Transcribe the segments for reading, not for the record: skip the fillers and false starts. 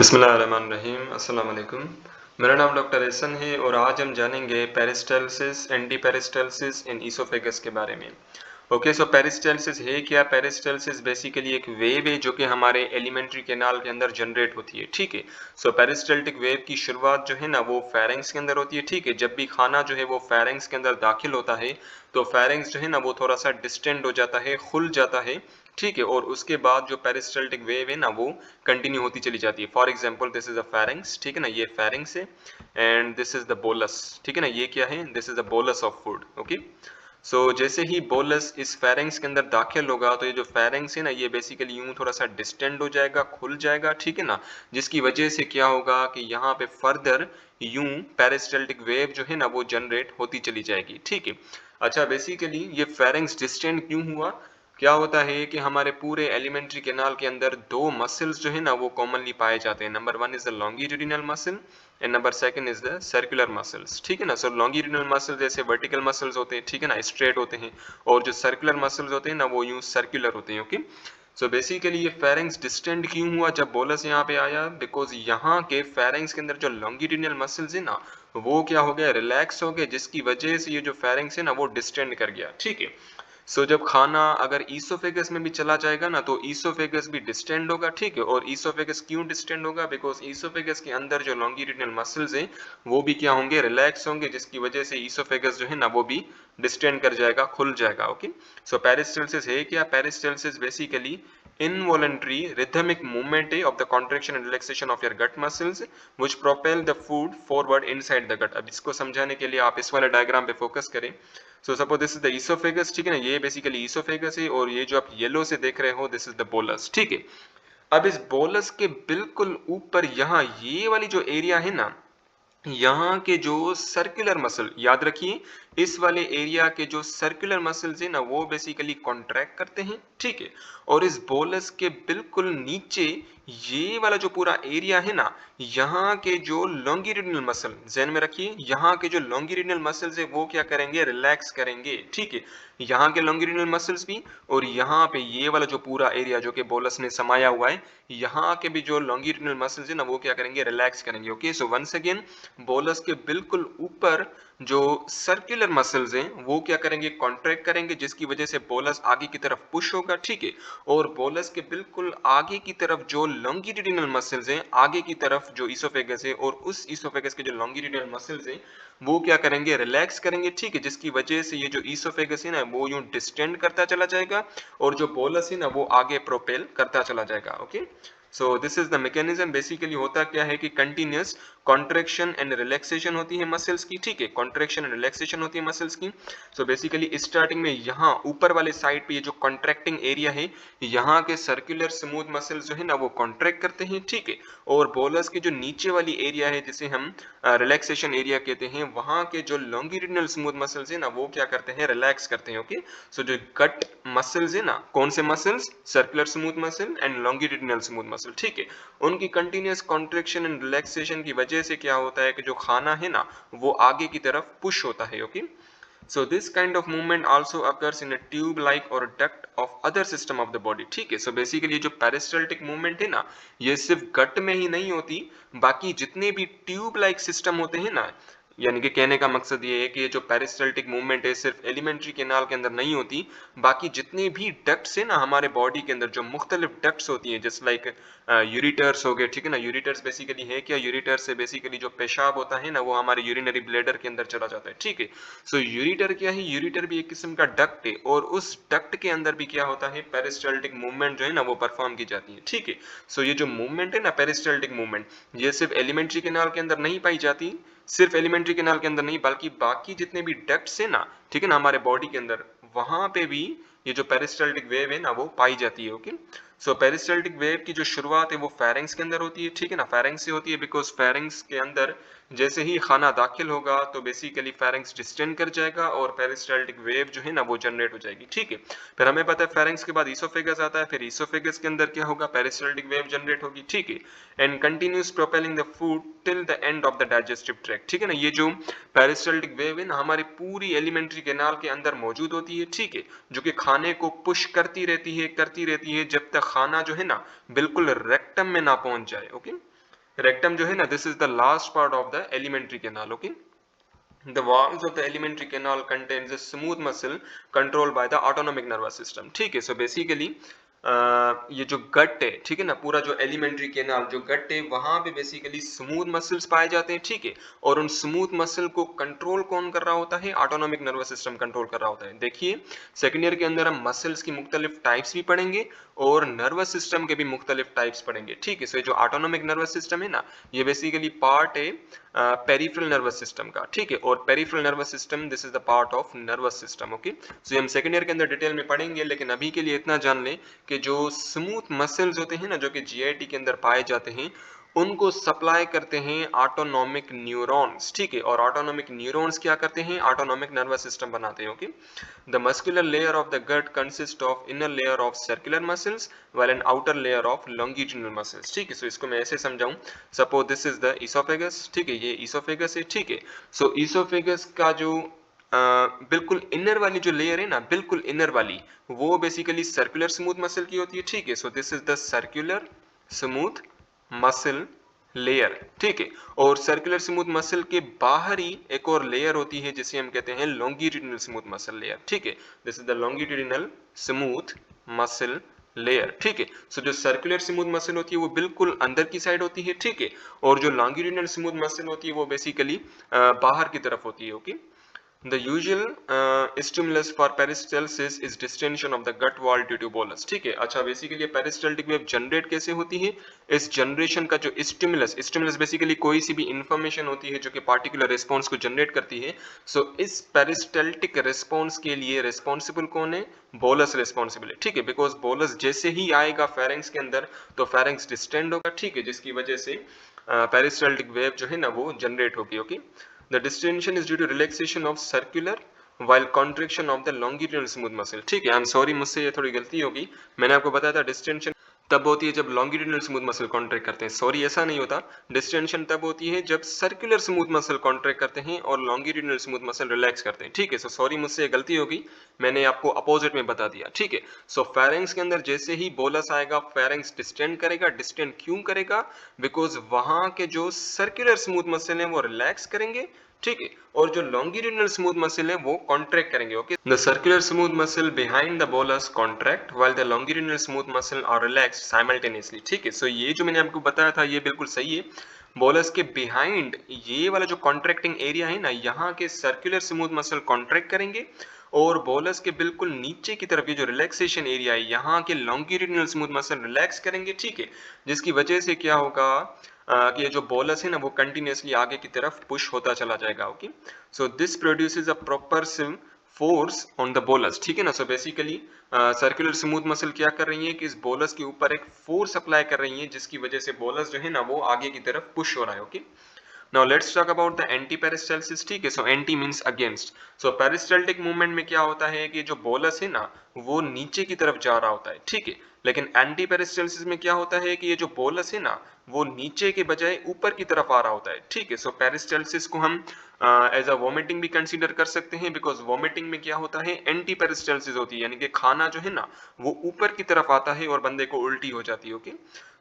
बिस्मिल्लाहिर्रहमानिर्रहीम अस्सलाम वालेकुम। मेरा नाम डॉक्टर एहसन है और आज हम जानेंगे पेरिस्टाल्सिस एंटी पेरिस्टाल्सिस इन ईसोफेगस के बारे में। ओके, सो पेरिस्टाल्सिस है क्या? पेरिस्टाल्सिस बेसिकली एक वेव है जो कि हमारे एलिमेंट्री कैनाल के अंदर जनरेट होती है। ठीक है, सो पेरिस्टाल्टिक वेव की शुरुआत जो है ना वो फेरिंग्स के अंदर होती है। ठीक है, जब भी खाना जो है वो फेरिंग्स के अंदर दाखिल होता है तो फेरिंग्स जो है ना वो थोड़ा सा डिस्टेंड हो जाता है, खुल जाता है। ठीक है, और उसके बाद जो पेरिस्टाल्टिक वेव है ना वो कंटिन्यू होती चली जाती है। For example this is a pharynx, ठीक है ना, ये फेरिंग्स है and this is the bolus. ठीक है ना, ये क्या है? This is the bolus of food. Okay, so जैसे ही बोलस इस फेरिंग्स के अंदर दाखिल होगा तो ये जो फेरिंग्स है ना ये बेसिकली यूं थोड़ा सा डिस्टेंड हो जाएगा, खुल जाएगा। ठीक है ना, जिसकी वजह से क्या होगा कि यहाँ पे फर्दर यूं पेरिस्टाल्टिक वेव जो है ना वो जनरेट होती चली जाएगी। ठीक है, अच्छा, बेसिकली ये फेरिंग्स डिस्टेंड क्यों हुआ? क्या होता है कि हमारे पूरे एलिमेंट्री कैनाल के अंदर दो मसल्स जो है ना वो कॉमनली पाए जाते हैं। Number one is the longitudinal muscle and number second is the circular muscles. ठीक है ना, सो लॉन्गिट्यूडिनल मसल जैसे वर्टिकल मसल्स होते हैं, ठीक है ना, स्ट्रेट होते हैं, और जो सर्कुलर मसल्स होते हैं ना वो यूं सर्कुलर होते हैं। ओके, सो बेसिकली ये फेरिंग्स डिस्टेंड क्यों हुआ जब बोलस यहाँ पे आया? बिकॉज यहाँ के फेरिंग्स के अंदर जो लॉन्गिट्यूडिनल मसल्स है ना वो क्या हो गया? रिलैक्स हो गए, जिसकी वजह से ये जो फेरिंग्स है ना वो डिस्टेंड कर गया। ठीक है, सो जब खाना अगर ईसोफेगस में भी चला जाएगा ना तो ईसोफेगस भी डिस्टेंड होगा। ठीक है, और ईसोफेगस क्यों डिस्टेंड होगा? बिकॉज ईसोफेगस के अंदर जो लॉन्गिट्यूडिनल मसल्स हैं वो भी क्या होंगे? रिलैक्स होंगे, जिसकी वजह से ईसोफेगस जो है ना वो भी डिस्टेंड कर जाएगा, खुल जाएगा। ओके, सो पेरिस्टाल्सिस है क्या? Peristalsis basically involuntary rhythmic movement of the contraction and relaxation of your gut muscles which propel the food forward inside the gut। अब इसको समझाने के लिए आप इस वाले डायग्राम पे फोकस करें। So suppose this is the oesophagus, ठीक है ना, ये बेसिकली ईसोफेगस है, और ये जो आप येलो से देख रहे हो दिस इज द बोलस। ठीक है, अब इस बोलस के बिल्कुल ऊपर यहाँ ये वाली जो एरिया है ना, यहाँ के जो सर्कुलर मसल, याद रखिए इस वाले एरिया के जो सर्कुलर मसल्स है ना वो बेसिकली कॉन्ट्रैक्ट करते हैं। ठीक है, और इस बोलस के बिल्कुल नीचे ये वाला जो पूरा एरिया है ना, यहाँ के जो लॉन्गिट्यूडिनल मसल, ध्यान में रखिए, यहाँ के जो लॉन्गिट्यूडिनल मसल्स है वो क्या करेंगे? रिलैक्स करेंगे। ठीक है, यहाँ के लॉन्गिट्यूडिनल मसल्स भी, और यहाँ पे ये वाला जो पूरा एरिया जो कि बोलस ने समाया हुआ है, यहाँ के भी जो लॉन्गिट्यूडिनल मसल्स है ना वो क्या करेंगे? रिलैक्स करेंगे। Okay, so once again bolus के बिल्कुल ऊपर जो सर्कुलर मसल्स हैं वो क्या करेंगे? कॉन्ट्रैक्ट करेंगे, जिसकी वजह से बोलस आगे की तरफ पुश होगा। ठीक है, और बोलस के बिल्कुल आगे की तरफ जो लॉन्गिट्यूडिनल मसल्स हैं, आगे की तरफ जो ईसोफेगस है और उस ईसोफेगस के जो लॉन्गिट्यूडिनल मसल्स हैं वो क्या करेंगे? रिलैक्स करेंगे। ठीक है, जिसकी वजह से ये जो ईसोफेगस है ना वो यूं डिस्टेंड करता चला जाएगा और जो बोलस है ना वो आगे प्रोपेल करता चला जाएगा। Okay, so this is the mechanism. Basically होता क्या है कि कंटिन्यूअस कॉन्ट्रैक्शन एंड रिलैक्सेशन होती है मसल्स की। ठीक है, कॉन्ट्रैक्शन एंड रिलैक्सेशन होती है मसल्स की। सो बेसिकली स्टार्टिंग में यहाँ ऊपर वाले साइड पे ये जो कॉन्ट्रैक्टिंग एरिया है, यहाँ के सर्कुलर स्मूथ मसल्स जो है ना वो कॉन्ट्रैक्ट करते हैं। ठीक है, और बोलस के जो नीचे वाली एरिया है जिसे हम रिलैक्सेशन एरिया कहते हैं, वहां के जो लॉन्गिट्यूडिनल स्मूथ मसल्स है ना वो क्या करते हैं? रिलैक्स करते हैं। ओके, सो जो गट मसल्स है ना, कौन से muscles? Circular smooth muscle and longitudinal smooth muscle. ठीक है, उनकी कंटिन्यूअस कॉन्ट्रैक्शन एंड रिलैक्सेशन की वजह से क्या होता है कि जो खाना है ना वो आगे की तरफ पुश होता है। Okay, so this kind of movement also occurs in a tube like or duct of other system of the body। ठीक है, so basically ये जो peristaltic movement है ना ये सिर्फ गट में ही नहीं होती, बाकी जितने भी ट्यूब लाइक सिस्टम होते हैं ना, यानी कि कहने का मकसद ये है कि ये जो पेरिस्टाल्टिक मूवमेंट है सिर्फ एलिमेंट्री कैनाल के अंदर नहीं होती, बाकी जितने भी डक्ट्स है ना हमारे बॉडी के अंदर, जो मुख्तलिफ डक्ट्स होती हैं, जैसे लाइक यूरिटर्स हो गए। ठीक है ना, यूरिटर्स बेसिकली है क्या? यूरिटर्स से बेसिकली जो पेशाब होता है ना वो हमारे यूरिनरी ब्लैडर के अंदर चला जाता है। ठीक है, सो यूरिटर क्या है? यूरिटर भी एक किस्म का डक्ट है, और उस डक्ट के अंदर भी क्या होता है? पेरिस्टाल्टिक मूवमेंट जो है ना वो परफॉर्म की जाती है। ठीक है, सो ये जो मूवमेंट है ना पेरिस्टाल्टिक मूवमेंट, ये सिर्फ एलिमेंट्री कैनाल के अंदर नहीं पाई जाती, सिर्फ एलिमेंट्री कैनाल के अंदर नहीं बल्कि बाकी जितने भी डक्ट्स है ना, ठीक है ना, हमारे बॉडी के अंदर, वहां पे भी ये जो पेरिस्टाल्टिक वेव है ना वो पाई जाती है। ओके, सो पेरिस्टाल्टिक वेव की जो शुरुआत है वो फेरिंग्स के अंदर होती है। ठीक है ना, फेरिंग्स से होती है बिकॉज फेरिंग्स के अंदर जैसे ही खाना दाखिल होगा तो बेसिकली फेरिंग्स डिस्टेंड कर जाएगा और पेरिस्टाल्टिक वेव जो है ना वो जनरेट हो जाएगी। ठीक है, फिर हमें पता है फेरिंग्स के बाद ईसोफेगस आता है, फिर ईसोफेगस के अंदर क्या होगा? पेरिस्टाल्टिक वेव जनरेट होगी। ठीक है, and continuous propelling the food till the end of the digestive tract. ठीक है ना, ये जो पेरिस्टाल्टिक वेव है ना हमारी पूरी एलिमेंट्री कैनाल के अंदर मौजूद होती है। ठीक है, जो कि खाने को पुश करती रहती है जब तक खाना जो है ना बिल्कुल रेक्टम में ना पहुंच जाए। ओके, रेक्टम जो है ना, this is the last part of the alimentary canal. Okay, the walls of the alimentary canal contains a smooth muscle controlled by the autonomic nervous system. ठीक है, so basically ये जो गट है, ठीक है ना, पूरा जो एलिमेंट्री कैनाल जो गट है वहां पे बेसिकली स्मूथ मसल्स पाए जाते हैं. ठीक है, और उन स्मूथ मसल को कंट्रोल कौन कर रहा होता है? ऑटोनॉमिक नर्वस सिस्टम कंट्रोल कर रहा होता है. देखिए सेकेंड ईयर के अंदर हम मसल्स की मुख्तलिफ टाइप्स भी पढ़ेंगे और नर्वस सिस्टम के भी मुख्तलिफ टाइप्स पढ़ेंगे. ठीक है, सो ये जो ऑटोनॉमिक नर्वस सिस्टम है ना, ये बेसिकली पार्ट है पेरिफेरल नर्वस सिस्टम का. ठीक है, और peripheral nervous system this is the part of nervous system. Okay, so हम सेकंड ईयर के अंदर डिटेल में पढ़ेंगे, लेकिन अभी के लिए इतना जान लें कि जो स्मूथ मसल्स होते हैं ना, जो कि जीआईटी के अंदर पाए जाते हैं, उनको सप्लाई करते हैं ऑटोनॉमिक न्यूरॉन्स. ठीक है, और ऑटोनॉमिक न्यूरॉन्स क्या करते हैं? ऑटोनॉमिक नर्वस सिस्टम बनाते हैं. Okay, the muscular layer of the gut consist of inner layer of circular muscles while an outer layer of longitudinal muscles. ठीक है, सो इसको मैं ऐसे समझाऊं, suppose this is the oesophagus. ठीक है, ये इसोफेगस है. ठीक है, सो इसोफेगस का जो बिल्कुल इनर वाली जो लेयर है ना, बिल्कुल इनर वाली, वो बेसिकली सर्कुलर स्मूथ मसल की होती है. ठीक है, so this is the circular smooth muscle layer. ठीक है, और सर्कुलर स्मूथ मसल के बाहर ही एक और लेयर होती है जिसे हम कहते हैं लॉन्गिट्यूडिनल स्मूथ मसल लेयर. ठीक है, this is the longitudinal smooth muscle layer. ठीक है, सो जो सर्कुलर स्मूथ मसल होती है वो बिल्कुल अंदर की साइड होती है. ठीक है, और जो लॉन्गिट्यूडिनल स्मूथ मसल होती है वो बेसिकली बाहर की तरफ होती है. Okay, The usual stimulus for peristalsis is distension of the gut wall due to bolus. ठीक है, अच्छा बेसिकली पेरिस्टाल्टिक वेव जनरेट कैसे होती है? इस जनरेशन का जो स्टिमुलस बेसिकली कोई सी भी इंफॉर्मेशन होती है जो कि पार्टिकुलर रिस्पॉन्स को जनरेट करती है. सो इस पेरिस्टाल्टिक रिस्पॉन्स के लिए रिस्पॉन्सिबल कौन है? बोलस रिस्पॉन्सिबल है. ठीक है, बिकॉज बोलस जैसे ही आएगा फेरेंक्स के अंदर तो फेरेंक्स डिस्टेंड होगा. ठीक है, जिसकी वजह से पेरिस्टाल्टिक वेव जो है ना वो जनरेट होगी. Okay, The distension is due to relaxation of circular while contraction of the longitudinal smooth muscle. ठीक है, आई एम सॉरी, मुझसे ये थोड़ी गलती होगी. मैंने आपको बताया था डिस्टेंशन तब होती है जब लॉन्गिट्यूडिनल स्मूथ मसल कॉन्ट्रैक्ट करते हैं. सॉरी, ऐसा नहीं होता. डिस्टेंशन तब होती है जब सर्कुलर स्मूथ मसल कॉन्ट्रैक्ट करते हैं और लॉन्गिट्यूडिनल स्मूथ मसल रिलैक्स करते हैं. ठीक है, सो सॉरी, मुझसे गलती होगी, मैंने आपको अपोजिट में बता दिया. ठीक है, सो फेरेंक्स के अंदर जैसे ही बोलस आएगा फेरेंक्स डिस्टेंड करेगा. डिस्टेंड क्यों करेगा? बिकॉज वहां के जो सर्कुलर स्मूथ मसल हैं वो रिलैक्स करेंगे. ठीक है, और जो लॉन्गिट्यूडिनल स्मूथ मसल है वो कॉन्ट्रैक्ट करेंगे. Okay, the circular smooth muscle behind the bolus contract while the longitudinal smooth muscle are relaxed simultaneously. ठीक है, सो ये जो मैंने आपको बताया था ये बिल्कुल सही है. बोलस के बिहाइंड ये वाला जो कॉन्ट्रैक्टिंग एरिया है ना, यहाँ के सर्कुलर स्मूथ मसल कॉन्ट्रैक्ट करेंगे और बोलस के बिल्कुल नीचे की तरफ ये जो रिलैक्सेशन एरिया है यहाँ के लॉन्गिट्यूडिनल स्मूथ मसल रिलैक्स करेंगे. ठीक है, जिसकी वजह से क्या होगा कि ये जो बोलस है ना वो कंटिन्यूसली आगे की तरफ पुश होता चला जाएगा. Okay, so this produces a propulsive force on the bolus. ठीक है ना, so basically circular smooth muscle क्या कर रही है कि इस बोलस के ऊपर एक फोर्स अप्लाई कर रही है जिसकी वजह से बोलस जो है ना वो आगे की तरफ पुश हो रहा है. Okay, Now let's talk about the anti-peristalsis. ठीक है, so anti means against. So peristaltic movement में क्या होता है कि जो बोलस है ना वो नीचे की तरफ जा रहा होता है. ठीक है, लेकिन एंटी पेरिस्टाल्सिस में क्या होता है कि ये जो बोलस है ना वो नीचे के बजाय ऊपर की तरफ आ रहा होता है. ठीक है, सो पेरिस्टाल्सिस को हम एज अ वोमिटिंग भी कंसीडर कर सकते हैं बिकॉज वोमिटिंग में क्या होता है? एंटी पेरिस्टाल्सिस होती है, यानी कि खाना जो है ना वो ऊपर की तरफ आता है और बंदे को उल्टी हो जाती है. ओके,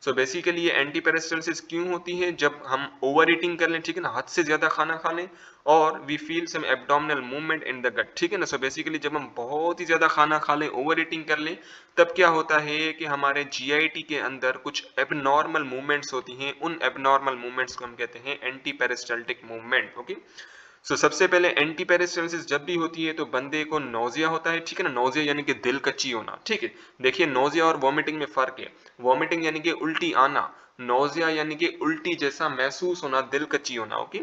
सो बेसिकली ये एंटी पेरिस्टाल्सिस क्यों होती है? जब हम ओवर ईटिंग कर लें, ठीक है ना, हद से ज्यादा खाना खा लें और we feel some abdominal movement in the gut. ठीक है ना, सो बेसिकली जब हम बहुत ही ज्यादा खाना खा लें, ओवर ईटिंग कर लें, तब क्या होता है कि हमारे जीआईटी के अंदर कुछ एबनॉर्मल मूवमेंट्स होती हैं. उन एबनॉर्मल मूवमेंट्स को हम कहते हैं एंटी पेरिस्टाल्टिक मूवमेंट. ओके, सो सबसे पहले एंटी पेरिस्टाल्सिस जब भी होती है तो बंदे को नोजिया होता है. ठीक है ना, नोजिया यानी कि दिल कच्ची होना. ठीक है, देखिए नोजिया और वॉमिटिंग में फर्क है. वॉमिटिंग यानी कि उल्टी आना, नोजिया यानी कि उल्टी जैसा महसूस होना, दिल कच्ची होना. Okay,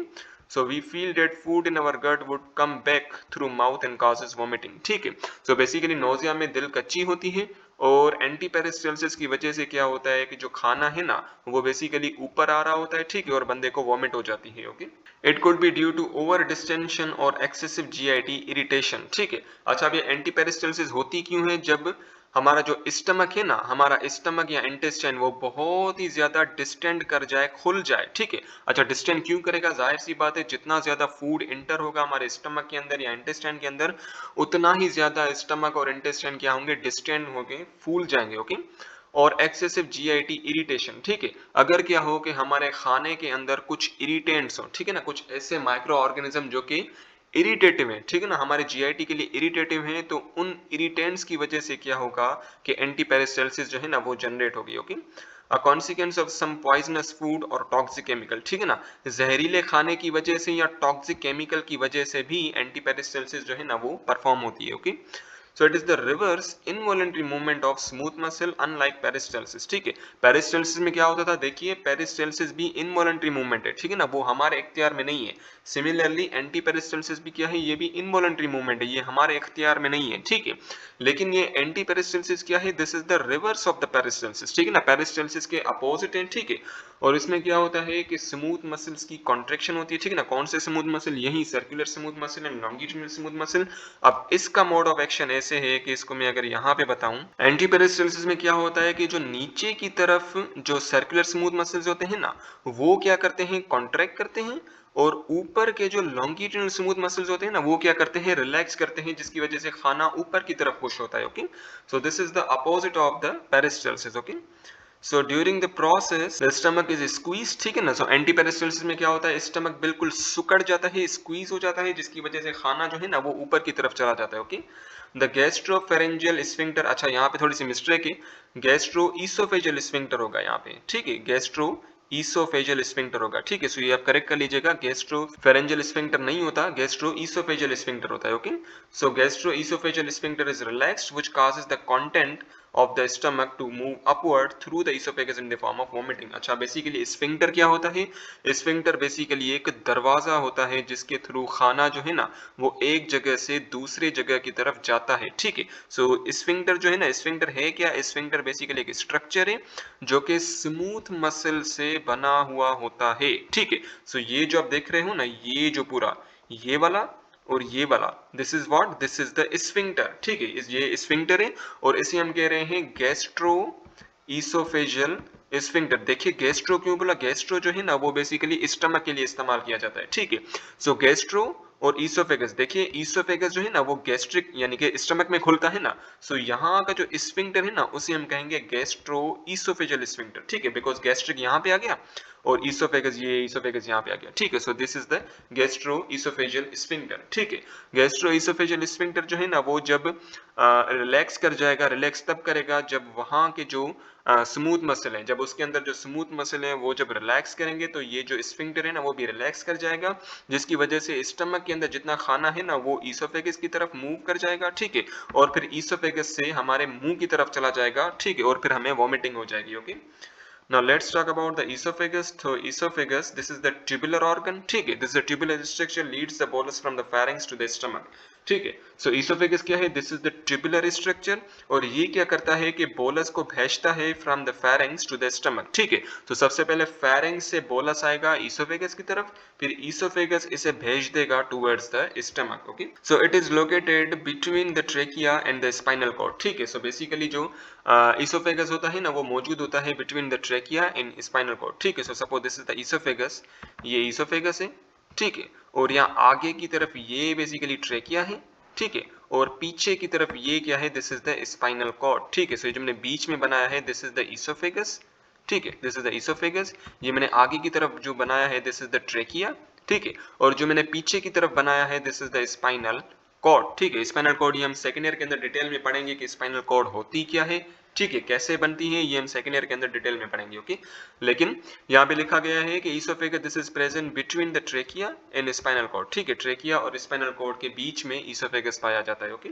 so we feel that food in our gut would come back through mouth and causes vomiting. ठीक है, so basically nausea में दिल कच्ची होती है और एंटी पेरिस्टाल्सिस की वजह से क्या होता है कि जो खाना है ना वो बेसिकली ऊपर आ रहा होता है. ठीक है, और बंदे को वॉमिट हो जाती है. Okay, it could be due to over distension और एक्सेसिव जीआईटी इरिटेशन. ठीक है, अच्छा अब ये एंटी पेरिस्टाल्सिस होती क्यों है? जब हमारा जो स्टमक है ना, हमारा स्टमक या इंटेस्टाइन वो बहुत ही ज्यादा डिस्टेंड कर जाए, खुल जाए. ठीक है, अच्छा डिस्टेंड क्यों करेगा? जाहिर सी बात है, जितना ज्यादा फूड इंटर होगा हमारे स्टमक के अंदर या इंटेस्टाइन के अंदर उतना ही ज्यादा स्टमक और इंटेस्टाइन क्या होंगे? डिस्टेंड होंगे, फूल जाएंगे. ओके, और एक्सेसिव जीआईटी इरिटेशन, ठीक है, अगर क्या हो कि हमारे खाने के अंदर कुछ इरिटेंट्स हो, ठीक है ना, कुछ ऐसे माइक्रो ऑर्गेनिज्म जो कि इरिटेटिव है, ठीक है ना, हमारे जीआईटी के लिए इरिटेटिव है, तो उन इरिटेंट्स की वजह से क्या होगा कि एंटी पेरिस्टाल्सिस जो है ना वो जनरेट होगी। Okay, a consequence of some poisonous food और टॉक्सिक केमिकल, ठीक है ना, जहरीले खाने की वजह से या टॉक्सिक केमिकल की वजह से भी एंटी पेरिस्टाल्सिस जो है ना वो परफॉर्म होती है। Okay, so it is the reverse involuntary movement of smooth muscle unlike peristalsis, ठीक है, पेरिस्टाल्सिस में क्या होता था, देखिए पेरिस्टाल्सिस भी इनवॉलंटरी मूवमेंट है, ठीक है ना, वो हमारे इख्तियार में नहीं है। सिमिलरली एंटी पेरिस्टाल्सिस भी क्या है, ये भी इनवॉलंटरी मूवमेंट है, ये हमारे इख्तियार में नहीं है, ठीक है, लेकिन ये एंटी पेरिस्टाल्सिस क्या है, this is the reverse of the peristalsis, ठीक है ना, पेरिस्टाल्सिस के अपोजिट है, ठीक है, और इसमें क्या होता है कि स्मूथ मसल्स की कॉन्ट्रैक्शन होती है, ठीक है ना, कौन से स्मूथ मसल, यही circular smooth muscle and longitudinal smooth muscle. अब इसका मोड ऑफ एक्शन ऐसे है कि इसको मैं अगर यहाँ पे बताऊं, एंटी पेरिस्टाल्सिस में क्या होता है कि जो नीचे की तरफ जो सर्कुलर स्मूथ मसल्स होते हैं ना, वो क्या करते हैं, कॉन्ट्रैक्ट करते हैं, और ऊपर के जो लॉन्गिट्यूडिनल स्मूथ मसल्स होते हैं ना, वो क्या करते हैं, रिलैक्स करते हैं, जिसकी वजह से खाना ऊपर की तरफ पुश होता है। Okay, so this is the opposite of the peristalsis. Okay, so during the process the stomach is squeeze, ठीक है ना, सो एंटी पेरिस्टाल्सिस में क्या होता है, स्टमक बिल्कुल सुकड़ जाता है, स्क्वीज हो जाता है, जिसकी वजह से खाना जो है ना वो ऊपर की तरफ चला जाता है। ओके, द गैस्ट्रोफेरेंजियल स्फिंक्टर, अच्छा यहाँ पे थोड़ी सी मिस्टेक है, गैस्ट्रो ईसोफेजियल स्फिंक्टर होगा यहाँ पे, ठीक है, गैस्ट्रो ईसोफेजियल स्फिंक्टर होगा, ठीक है, सो ये आप करेक्ट कर लीजिएगा, गैस्ट्रोफेरेंजियल स्फिंक्टर नहीं होता, गैस्ट्रो ईसोफेजियल स्फिंक्टर होता है। Okay, so gastro oesophageal sphincter is relaxed which causes the content of the stomach to move upward through the esophagus in the form of vomiting। अच्छा, बेसिकली स्फिंक्टर क्या होता है, sphincter basically एक दरवाजा होता है जिसके थ्रू खाना जो है ना वो एक जगह से दूसरे जगह की तरफ जाता है, ठीक है, सो स्फिंक्टर जो है ना, स्फिंक्टर है क्या, स्फिंक्टर बेसिकली एक स्ट्रक्चर है जो कि स्मूथ मसल से बना हुआ होता है, ठीक है, सो ये जो आप देख रहे हो ना, ये जो पूरा ये वाला और ये वाला, this is what, this is the sphincter, ठीक है, ये स्फिंक्टर है, और इसे हम कह रहे हैं गैस्ट्रो ईसोफेजियल स्फिंक्टर। देखिए गैस्ट्रो क्यों बोला, गैस्ट्रो जो है ना वो बेसिकली स्टमक के लिए इस्तेमाल किया जाता है, ठीक है, सो गैस्ट्रो और ईसोफेगस, देखिए ईसोफेगस जो है ना वो गैस्ट्रिक यानी कि स्टमक में खुलता है ना, सो यहाँ का जो स्फिंक्टर है ना उसे हम कहेंगे गैस्ट्रो ईसोफेजियल स्फिंक्टर, ठीक है, बिकॉज गैस्ट्रिक यहाँ पे आ गया और ईसोफेगस, ये ईसोफेगस यहाँ पे आ गया, ठीक है, so this is the gastro oesophageal sphincter, ठीक है, गैस्ट्रो ईसोफेजियल स्फिंक्टर जो है ना वो जब रिलैक्स कर जाएगा, रिलैक्स तब करेगा जब वहां के जो स्मूथ मसल है, जब उसके अंदर जो स्मूथ मसल है वो जब रिलैक्स करेंगे तो ये जो स्फिंक्टर है ना वो भी रिलैक्स कर जाएगा, जिसकी वजह से स्टमक के अंदर जितना खाना है ना वो ईसोफेगस की तरफ मूव कर जाएगा, ठीक है, और फिर ईसोफेगस से हमारे मुंह की तरफ चला जाएगा, ठीक है, और फिर हमें वॉमिटिंग हो जाएगी। Okay, now let's talk about the esophagus। So esophagus, this is the tubular organ, ठीक है, this is a tubular structure leads the bolus from the pharynx to the stomach, ठीक है, so esophagus क्या है, this is the tubular structure, और ये क्या करता है कि बोलस को भेजता है from the pharynx to the stomach, ठीक है, तो सबसे पहले pharynx से बोलस आएगा esophagus की तरफ, फिर esophagus इसे भेज देगा towards the stomach। okay, so it is located between the trachea and the spinal cord, ठीक है, so basically जो esophagus होता है ना वो मौजूद होता है between the trachea and spinal cord, ठीक है, so suppose this is the esophagus, ये esophagus है, ठीक है, और यहाँ आगे की तरफ ये बेसिकली ट्रेकिया है, ठीक है, और पीछे की तरफ ये क्या है, this is the spinal cord, ठीक है, सो जो मैंने बीच में बनाया है दिस इज द ईसोफेगस, ठीक है, दिस इज द ईसोफेगस, ये मैंने आगे की तरफ जो बनाया है दिस इज द ट्रेकिया, ठीक है, और जो मैंने पीछे की तरफ बनाया है this is the spinal cord, ठीक है, स्पाइनल कॉर्ड ये हम सेकेंड ईयर के अंदर डिटेल में पढ़ेंगे कि स्पाइनल कॉर्ड होती क्या है, ठीक है, कैसे बनती है ये हम सेकेंड ईयर के अंदर डिटेल में पढ़ेंगे। ओके, लेकिन यहाँ पे लिखा गया है कि oesophagus this is present between the trachea and spinal cord, ठीक है, ट्रेकिया और स्पाइनल कॉर्ड के बीच में ईसोफेगस पाया जाता है। Okay,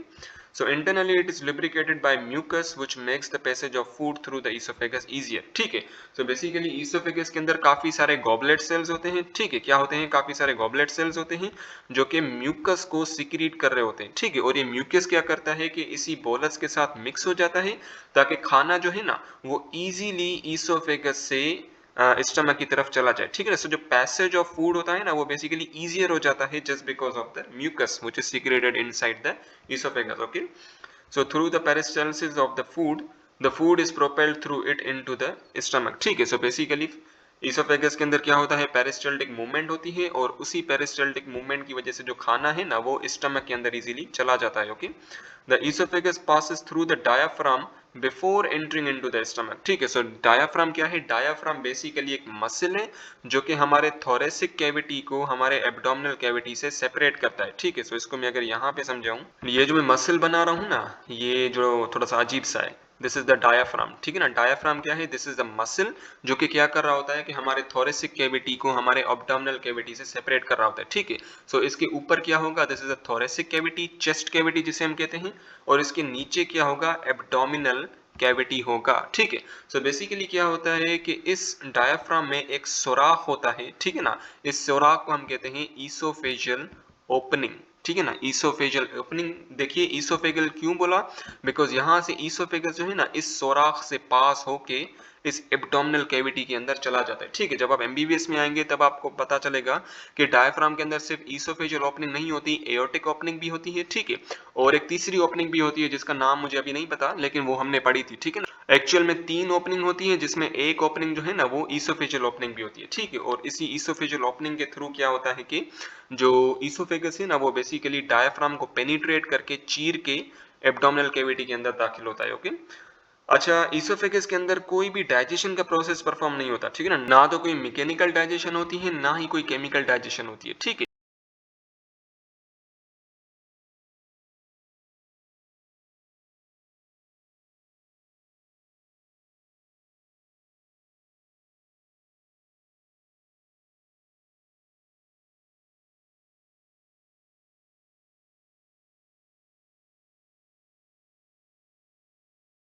so internally it is lubricated by mucus which makes the passage of food through the esophagus easier, ठीक है, सो बेसिकली ईसोफेगस के अंदर काफी सारे गॉबलेट सेल्स होते हैं, ठीक है, क्या होते हैं, काफी सारे गॉबलेट सेल्स होते हैं जो कि म्यूकस को सिक्रीट कर रहे होते हैं, ठीक है, और ये म्यूकस क्या करता है कि इसी बोलस के साथ मिक्स हो जाता है ताकि खाना जो है ना वो इजीली ईसोफेगस से स्टमक की तरफ चला जाए, ठीक है ना, सो जो पैसेज ऑफ फूड होता है ना वो बेसिकली इजियर हो जाता है just because of the mucus which is secreted inside the oesophagus. Okay, so through the peristalsis of the food is propelled through it into the stomach, ठीक है, so basically oesophagus के अंदर क्या होता है, पेरिस्टाल्टिक मूवमेंट होती है और उसी पेरिस्टाल्टिक मूवमेंट की वजह से जो खाना है ना वो स्टमक के अंदर इजीली चला जाता है। Okay, the oesophagus passes through the diaphragm before entering into the stomach. ठीक है, सो डायाफ्राम क्या है? डायाफ्राम बेसिकली एक मसल है जो कि हमारे थोरेसिक कैविटी को हमारे एब्डोमिनल कैविटी से सेपरेट करता है। ठीक है, सो इसको मैं अगर यहाँ पे समझाऊं, ये जो मैं मसल बना रहा हूँ ना, ये जो थोड़ा सा अजीब सा है, दिस इज द डायाफ्राम। ठीक है ना, डायाफ्राम क्या है? दिस इज द मसल जो कि क्या कर रहा होता है कि हमारे थोरेसिक कैविटी को हमारे एब्डोमिनल कैविटी से सेपरेट कर रहा होता है। ठीक है, सो इसके ऊपर क्या होगा? This is the thoracic cavity, chest cavity जिसे हम कहते हैं, और इसके नीचे क्या होगा? एब्डोमिनल कैविटी होगा। ठीक है, सो बेसिकली क्या होता है कि इस डायाफ्राम में एक सुराख होता है। ठीक है ना, इस सुराख को हम कहते हैं ईसोफेजियल ओपनिंग। ठीक है ना, ईसोफेजियल ओपनिंग। देखिए ईसोफेगल क्यों बोला? बिकॉज यहाँ से ईसोफेगस जो है ना, इस सुराख से पास होके इस एब्डोमिनल कैविटी के अंदर चला जाता है। ठीक है, जब आप एमबीबीएस में आएंगे तब आपको पता चलेगा कि डायफ्राम के अंदर सिर्फ ईसोफेजियल ओपनिंग नहीं होती, एओर्टिक ओपनिंग भी होती है। ठीक है, और एक तीसरी ओपनिंग भी होती है जिसका नाम मुझे अभी नहीं पता, लेकिन वो हमने पढ़ी थी। ठीक है ना, एक्चुअल में 3 ओपनिंग होती है जिसमें एक ओपनिंग जो है ना वो ईसोफेजियल ओपनिंग भी होती है। ठीक है, और इसी ईसोफेजियल ओपनिंग के थ्रू क्या होता है कि जो ईसोफेगस है ना वो बेसिकली डायफ्राम को पेनिट्रेट करके चीर के एब्डोमिनल कैविटी के अंदर दाखिल होता है। ओके, अच्छा, ईसोफेगस के अंदर कोई भी डाइजेशन का प्रोसेस परफॉर्म नहीं होता। ठीक है ना, ना तो कोई मैकेनिकल डाइजेशन होती है, ना ही कोई केमिकल डाइजेशन होती है। ठीक है,